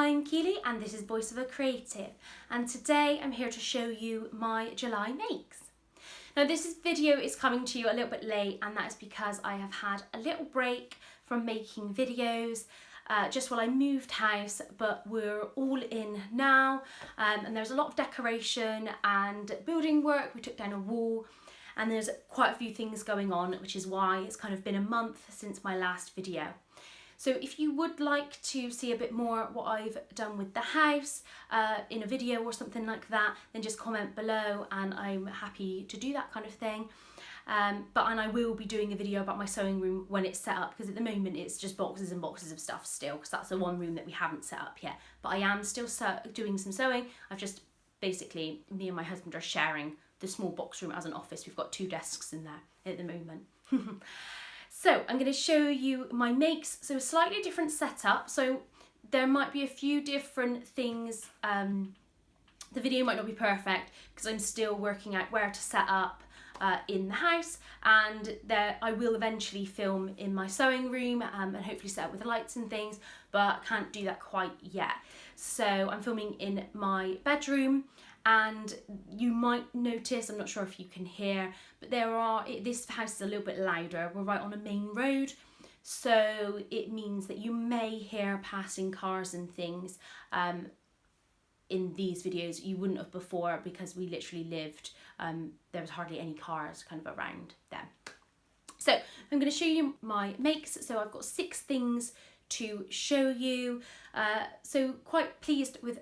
I'm Kealy and this is Voice of a Creative, and today I'm here to show you my July makes. Now this video is coming to you a little bit late, and that is because I have had a little break from making videos just while I moved house, but we're all in now, and there's a lot of decoration and building work. We took down a wall and there's quite a few things going on, which is why it's kind of been a month since my last video. So if you would like to see a bit more what I've done with the house in a video or something like that, then just comment below and I'm happy to do that kind of thing. And I will be doing a video about my sewing room when it's set up, because at the moment it's just boxes and boxes of stuff still, because that's the one room that we haven't set up yet. But I am still doing some sewing. I've just basically, me and my husband are sharing the small box room as an office. We've got 2 desks in there at the moment. So I'm going to show you my makes. So a slightly different setup. So there might be a few different things. The video might not be perfect because I'm still working out where to set up in the house, and I will eventually film in my sewing room and hopefully set up with the lights and things, but I can't do that quite yet. So I'm filming in my bedroom, and you might notice, I'm not sure if you can hear, but this house is a little bit louder. We're right on a main road, so it means that you may hear passing cars and things in these videos. You wouldn't have before, because we literally lived, there was hardly any cars kind of around then. So I'm going to show you my makes. So I've got 6 things to show you. So quite pleased with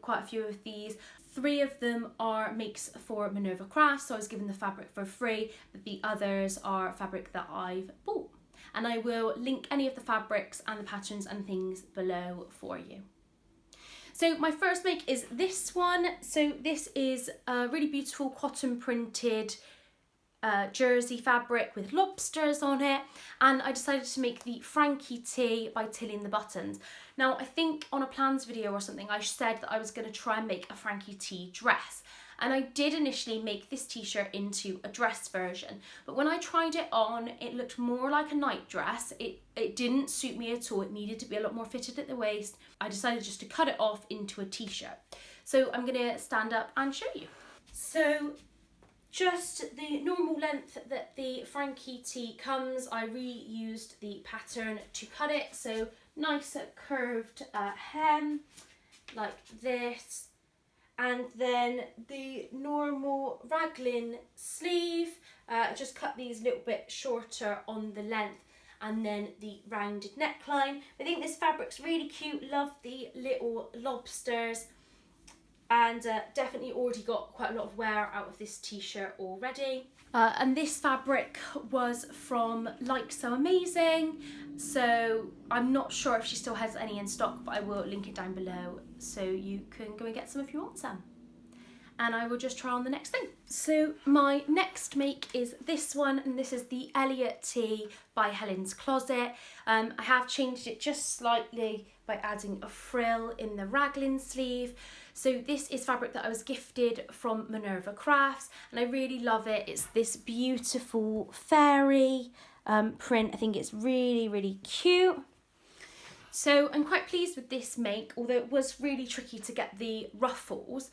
quite a few of these. 3 of them are makes for Minerva Crafts, so I was given the fabric for free, but the others are fabric that I've bought. And I will link any of the fabrics and the patterns and things below for you. So my first make is this one. So this is a really beautiful cotton printed jersey fabric with lobsters on it, and I decided to make the Selja Tee by tilling the buttons. Now I think on a plans video or something I said that I was going to try and make a Selja Tee dress, and I did initially make this t-shirt into a dress version, but when I tried it on it looked more like a night dress. It didn't suit me at all. It needed to be a lot more fitted at the waist. I decided just to cut it off into a t-shirt. So I'm going to stand up and show you. So just the normal length that the Selja Tee comes, I reused the pattern to cut it. So nice curved hem like this, and then the normal raglan sleeve, just cut these a little bit shorter on the length, and then the rounded neckline. I think this fabric's really cute. Love the little lobsters, and definitely already got quite a lot of wear out of this t-shirt already. And this fabric was from Like So Amazing, so I'm not sure if she still has any in stock, but I will link it down below so you can go and get some if you want some. And I will just try on the next thing. So my next make is this one, and this is the Selja Tee by Helen's Closet. I have changed it just slightly by adding a frill in the raglan sleeve. So this is fabric that I was gifted from Minerva Crafts, and I really love it. It's this beautiful fairy print. I think it's really, really cute. So I'm quite pleased with this make, although it was really tricky to get the ruffles.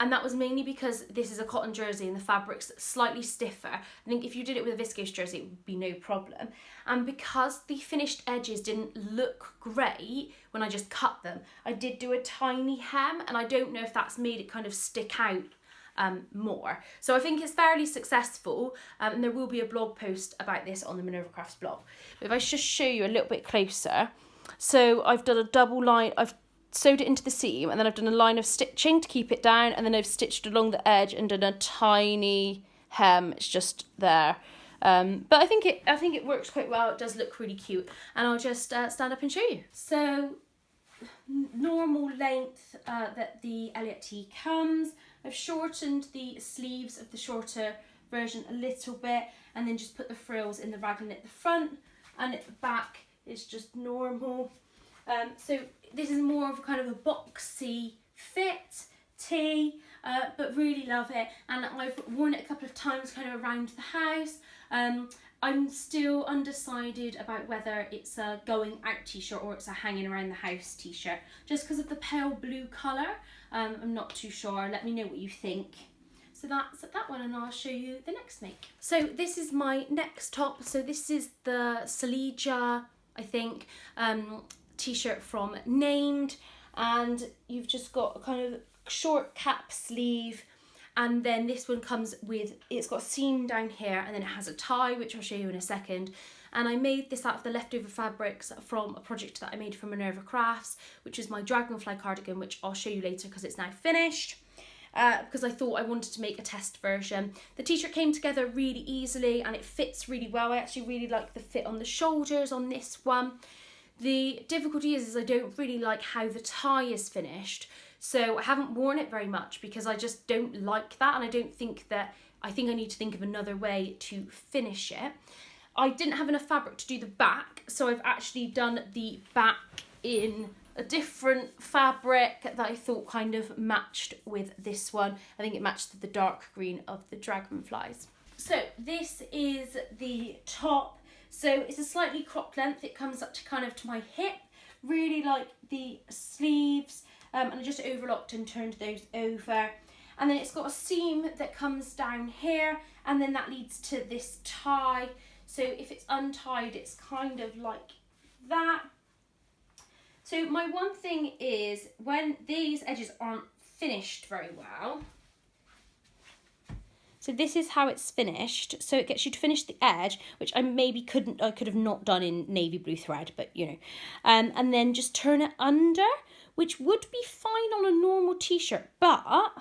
And that was mainly because this is a cotton jersey and the fabric's slightly stiffer. I think if you did it with a viscose jersey, it would be no problem. And because the finished edges didn't look great when I just cut them, I did do a tiny hem, and I don't know if that's made it kind of stick out more. So I think it's fairly successful, and there will be a blog post about this on the Minerva Crafts blog. But if I just show you a little bit closer, so I've done a double line, I've sewed it into the seam, and then I've done a line of stitching to keep it down, and then I've stitched along the edge and done a tiny hem. It's just there, but I think it works quite well. It does look really cute, and I'll just stand up and show you. So normal length that the Selja Tee comes. I've shortened the sleeves of the shorter version a little bit, and then just put the frills in the raglan at the front, and at the back it's just normal. So this is more of a kind of a boxy fit tee. but really love it, and I've worn it a couple of times kind of around the house. I'm still undecided about whether it's a going out t-shirt or it's a hanging around the house t-shirt, just because of the pale blue colour. I'm not too sure. Let me know what you think. So that's that one, and I'll show you the next make. So this is my next top. So this is the Selja, I think, t-shirt from Named, and you've just got a kind of short cap sleeve. And then this one comes with, it's got a seam down here, and then it has a tie, which I'll show you in a second. And I made this out of the leftover fabrics from a project that I made for Minerva Crafts, which is my dragonfly cardigan, which I'll show you later because it's now finished. Because I thought I wanted to make a test version. The t-shirt came together really easily and it fits really well. I actually really like the fit on the shoulders on this one. The difficulty is I don't really like how the tie is finished. So I haven't worn it very much because I just don't like that, and I think I need to think of another way to finish it. I didn't have enough fabric to do the back, so I've actually done the back in a different fabric that I thought kind of matched with this one. I think it matched the dark green of the dragonflies. So this is the top. So it's a slightly cropped length. It comes up to kind of to my hip. Really like the sleeves. And I just overlocked and turned those over. And then it's got a seam that comes down here, and then that leads to this tie. So if it's untied, it's kind of like that. So my one thing is when these edges aren't finished very well. So this is how it's finished. So it gets you to finish the edge, which I could have not done in navy blue thread, but you know. And then just turn it under, which would be fine on a normal t-shirt, but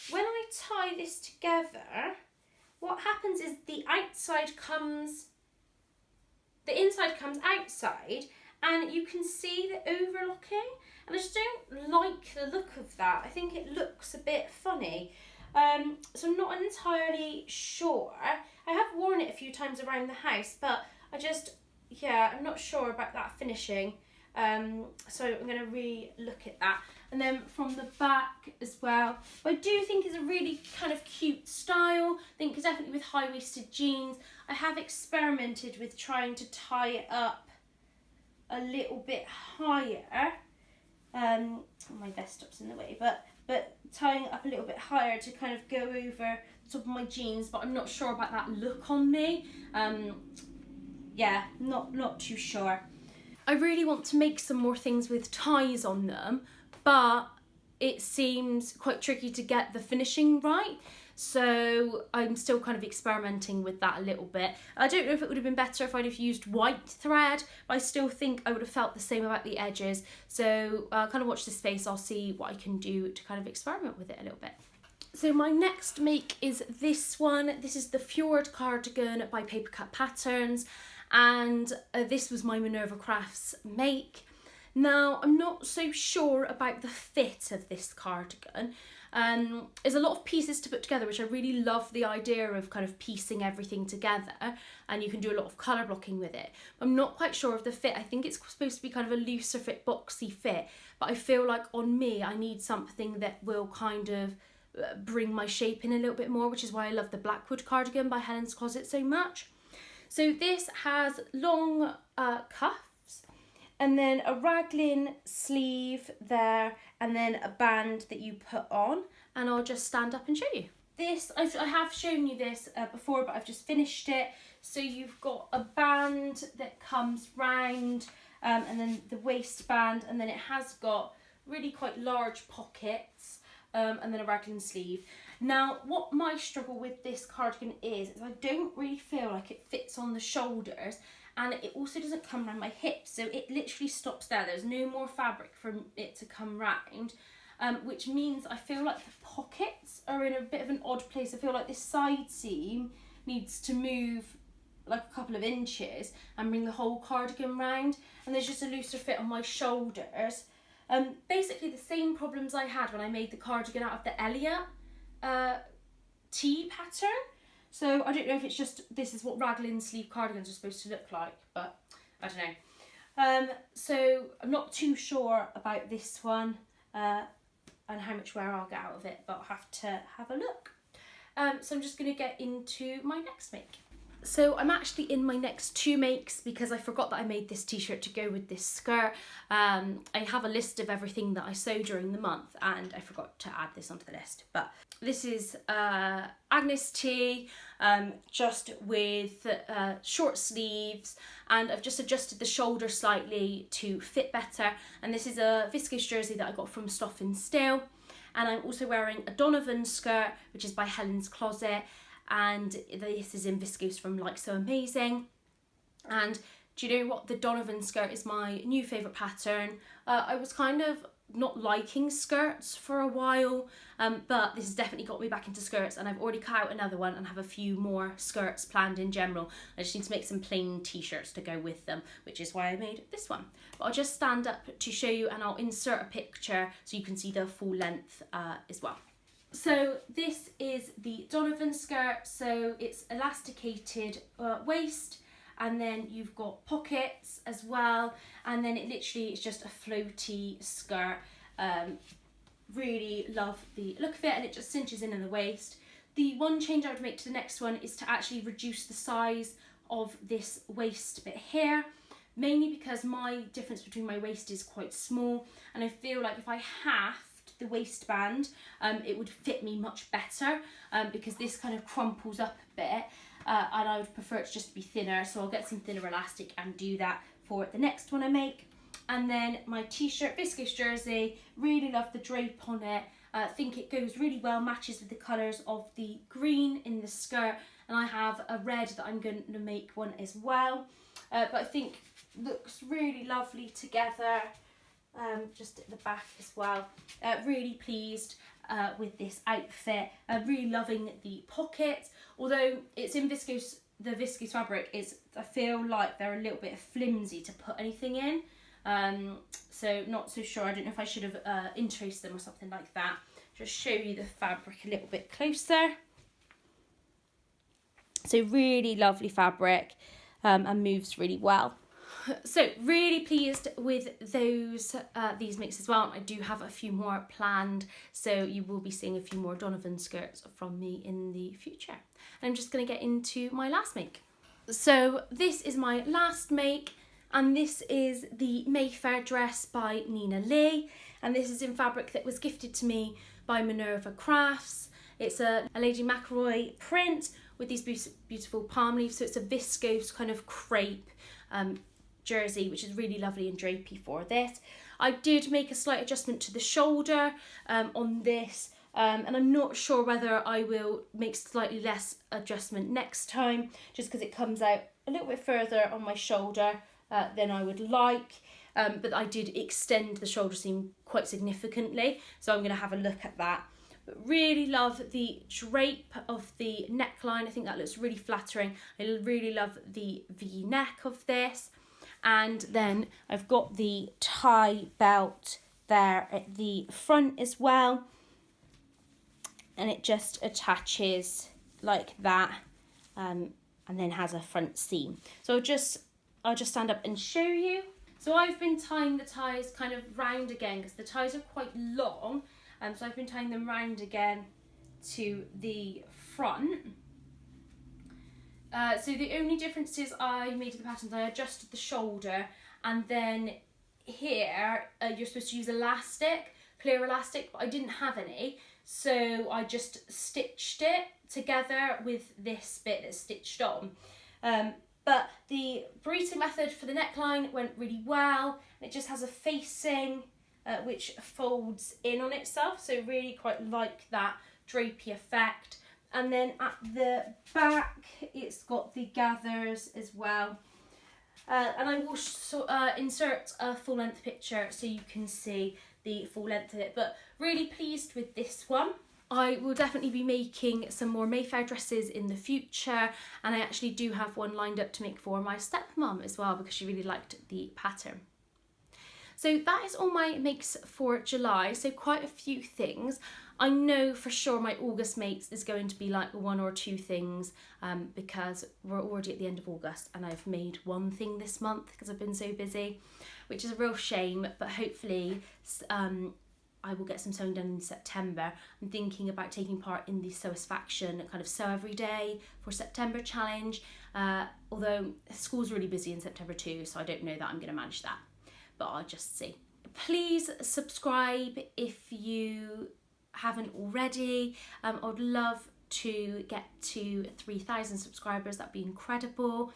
when I tie this together, what happens is the inside comes outside, and you can see the overlocking, and I just don't like the look of that. I think it looks a bit funny. So I'm not entirely sure. I have worn it a few times around the house, but I'm not sure about that finishing. So I'm going to re-look at that. And then from the back as well, I do think it's a really kind of cute style. I think definitely with high-waisted jeans. I have experimented with trying to tie it up a little bit higher. My desktop's in the way, but tying it up a little bit higher to kind of go over the top of my jeans, but I'm not sure about that look on me. Yeah, not too sure. I really want to make some more things with ties on them, but it seems quite tricky to get the finishing right. So I'm still kind of experimenting with that a little bit. I don't know if it would have been better if I'd have used white thread, but I still think I would have felt the same about the edges. So kind of watch this space. I'll see what I can do to kind of experiment with it a little bit. So my next make is this one. This is the Fjord cardigan by Papercut Patterns. And this was my Minerva Crafts make. Now, I'm not so sure about the fit of this cardigan. There's a lot of pieces to put together, which I really love the idea of kind of piecing everything together, and you can do a lot of colour blocking with it. I'm not quite sure of the fit. I think it's supposed to be kind of a looser fit, boxy fit, but I feel like on me, I need something that will kind of bring my shape in a little bit more, which is why I love the Blackwood cardigan by Helen's Closet so much. So this has long cuffs, and then a raglan sleeve there, and then a band that you put on, and I'll just stand up and show you. This, I have shown you this before, but I've just finished it. So you've got a band that comes round, and then the waistband, and then it has got really quite large pockets, and then a raglan sleeve. Now, what my struggle with this cardigan is I don't really feel like it fits on the shoulders, and it also doesn't come around my hips, so it literally stops there. There's no more fabric for it to come round, which means I feel like the pockets are in a bit of an odd place. I feel like this side seam needs to move like a couple of inches and bring the whole cardigan round, and there's just a looser fit on my shoulders. Basically the same problems I had when I made the cardigan out of the Selja Tee pattern. So I don't know if it's just this is what raglan sleeve cardigans are supposed to look like, but I don't know. So I'm not too sure about this one. I and how much wear I'll get out of it, but I'll have to have a look. So I'm just going to get into my next make. So I'm actually in my next 2 makes because I forgot that I made this t-shirt to go with this skirt. I have a list of everything that I sew during the month and I forgot to add this onto the list. But this is Agnes Tee, just with short sleeves, and I've just adjusted the shoulder slightly to fit better. And this is a viscose jersey that I got from Stoff and Steel. And I'm also wearing a Donovan skirt, which is by Helen's Closet. And this is in viscose from Like So Amazing. And do you know what? The Donovan skirt is my new favourite pattern. I was kind of not liking skirts for a while, but this has definitely got me back into skirts, and I've already cut out another one and have a few more skirts planned in general. I just need to make some plain t-shirts to go with them, which is why I made this one. But I'll just stand up to show you, and I'll insert a picture so you can see the full length as well. So this is the Donovan skirt. So it's elasticated waist, and then you've got pockets as well, and then it literally is just a floaty skirt. Really love the look of it, and it just cinches in the waist. The one change I would make to the next one is to actually reduce the size of this waist bit here, mainly because my difference between my waist is quite small, and I feel like if I halved the waistband, it would fit me much better, because this kind of crumples up a bit, and I would prefer it to just be thinner, so I'll get some thinner elastic and do that for the next one I make. And then my t-shirt, viscose jersey, really love the drape on it. I think it goes really well, matches with the colours of the green in the skirt, and I have a red that I'm going to make one as well, but I think looks really lovely together. Just at the back as well. Really pleased with this outfit. Really loving the pockets. Although it's in viscose, the viscose fabric is, I feel like they're a little bit flimsy to put anything in. So not so sure. I don't know if I should have interlaced them or something like that. Just show you the fabric a little bit closer. So really lovely fabric, and moves really well. So really pleased with those these makes as well. I do have a few more planned, so you will be seeing a few more Donovan skirts from me in the future. And I'm just going to get into my last make. So this is my last make, and this is the Mayfair dress by Nina Lee, and this is in fabric that was gifted to me by Minerva Crafts. It's a Lady McElroy print with these beautiful palm leaves, so it's a viscose kind of crepe jersey, which is really lovely and drapey for this. I did make a slight adjustment to the shoulder on this, and I'm not sure whether I will make slightly less adjustment next time, just because it comes out a little bit further on my shoulder than I would like, but I did extend the shoulder seam quite significantly, so I'm going to have a look at that. But really love the drape of the neckline. I think that looks really flattering. I really love the V-neck of this. And then I've got the tie belt there at the front as well, and it just attaches like that, and then has a front seam. So I'll just stand up and show you. So I've been tying the ties kind of round again, because the ties are quite long, so I've been tying them round again to the front. So the only differences I made to the patterns, I adjusted the shoulder, and then here you're supposed to use elastic, clear elastic, but I didn't have any, so I just stitched it together with this bit that's stitched on. But the burrito method for the neckline went really well. It just has a facing which folds in on itself, so really quite like that drapey effect. And then at the back, it's got the gathers as well. And I will insert a full length picture so you can see the full length of it. But really pleased with this one. I will definitely be making some more Mayfair dresses in the future. And I actually do have one lined up to make for my stepmom as well, because she really liked the pattern. So that is all my makes for July. So quite a few things. I know for sure my August makes is going to be like 1 or 2 things, because we're already at the end of August and I've made 1 thing this month because I've been so busy, which is a real shame, but hopefully I will get some sewing done in September. I'm thinking about taking part in the Sewsfaction kind of sew every day for September challenge, although school's really busy in September too, so I don't know that I'm going to manage that, but I'll just see. Please subscribe if you haven't already. I'd love to get to 3,000 subscribers, that'd be incredible.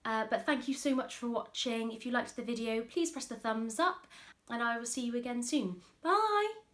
But thank you so much for watching. If you liked the video, please press the thumbs up, and I will see you again soon. Bye!